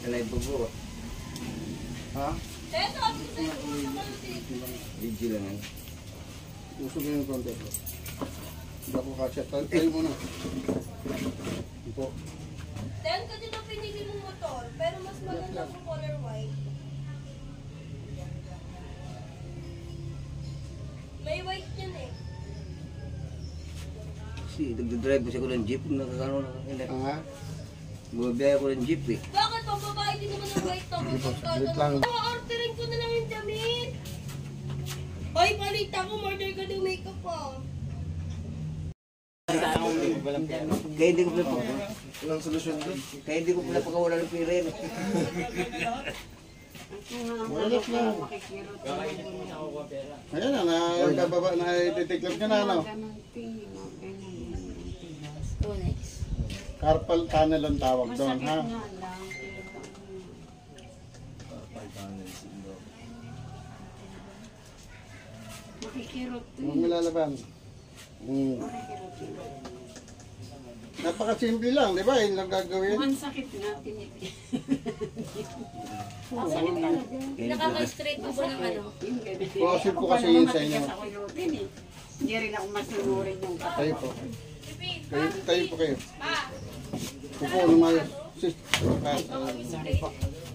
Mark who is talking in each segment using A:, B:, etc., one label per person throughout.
A: Kalay po po.
B: Ha?
A: Video lang yan.
B: Usog na yung konti po. Hindi ako kasya. Tayo muna. Po.
C: Then, kasi na pinili mong motor, pero mas maganda kung color white. May white yan eh.
A: Kasi nagdadrive kasi ako ng jeep. Nakakano na hindi.
B: Ha?
A: Bumabiyay ako ng jeep eh.
C: Bakit? Pagbabae din naman ng white top.
B: Wait lang.
C: Orderin ko na lang yung damit. Hoy, palita ko. Order ka ng makeup pa.
A: Kaya hindi ko pala po.
B: Walang solusyon doon.
A: Kaya hindi ko pala pagkawala ng pira yun.
B: Walang lang. Ayan na, nakababa na ititiklop ka na, ano? Carpal tunnel ang tawag doon, ha?
D: Makikirot to.
B: Huwag mo lalaban. Napakasimple lang, di ba? Yun lang gagawin.
D: Ang sakit natin ito.
C: Nakaka-straight mo ba ng ano?
B: Possible po kasi yun sa inyo.
D: Hindi rin ako masunurin yung
B: Tayo po. Tayo po kayo. Pupo, lumayos. Sis.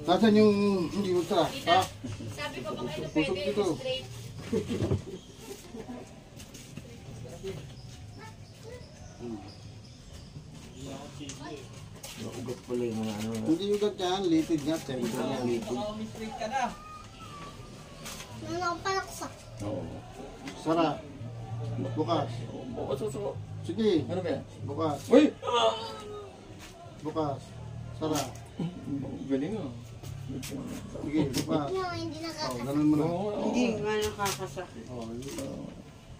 B: Nasaan yung hindi ultra? Ha?
C: Sabi ko ba kayo na
B: Pusok
C: pwede
B: dito.
C: straight?
A: Ugat pala yung mga ano.
B: Hindi ugat yan, litid nga. Tempo yan.
C: Ano ang palaksak?
A: Oo.
B: Sara. Bukas. Sige.
A: Ano ba yan?
B: Bukas.
A: Uy!
B: Bukas. Sara.
A: Galing ah.
B: Sige, bukas.
C: Hindi na
B: Oh, ganun mo na.
D: Hindi nga nakakasakit.
B: Oh,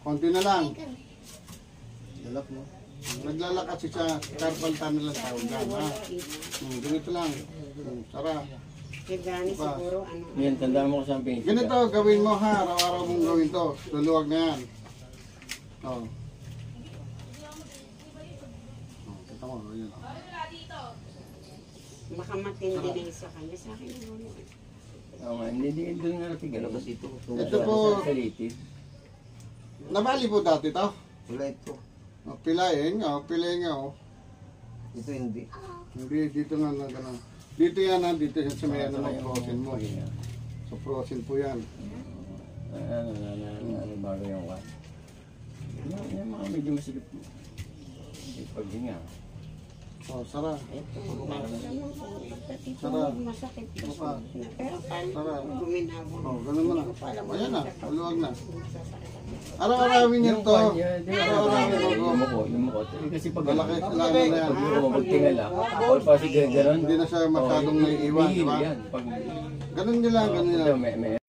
B: konti na lang. Dalap mo. Naglalakad siya, carpal tunnel lang tawag yan, ha? Ganito lang. Sara.
D: Kaya gani siguro ano.
A: Yan, tandaan mo ko sa paint.
B: Ganito, gawin mo ha. Araw-araw mong gawin to. Luluwag na yan. Oh. Oh, kita mo, yun.
D: Baka matindi na isa kanya sa akin.
A: Oo, hindi doon nga natin gano'n kasi ito.
B: Ito po.
A: Sa litid.
B: Nabali po dati to.
A: Wala ito.
B: Oh, pilayin nga, pilayin nga, oh.
A: Ito hindi.
B: Hindi, dito nga na gano'n. Dito yan ha, dito yan sa may ano ng frozen mo. So frozen po yan.
A: Ano bago yung what? Yung mga medyo masigit. Paghinga.
B: Oh, Sara.
D: Sarap. Masakit pa siya. Pero
B: Sara.
D: paano guminabon?
B: Oh, ganun mo na. Ayan na, maluwag na. Araw-arawin yun to. Araw-arawin mo.
A: Yung mukha. Kasi pag
B: Malaki sila na yan.
A: magtingala, all kasi gano'n.
B: Hindi na siya masyadong naiiwan, di ba?
A: Yan. Pag
B: Ganun nila, ganun nila.
A: may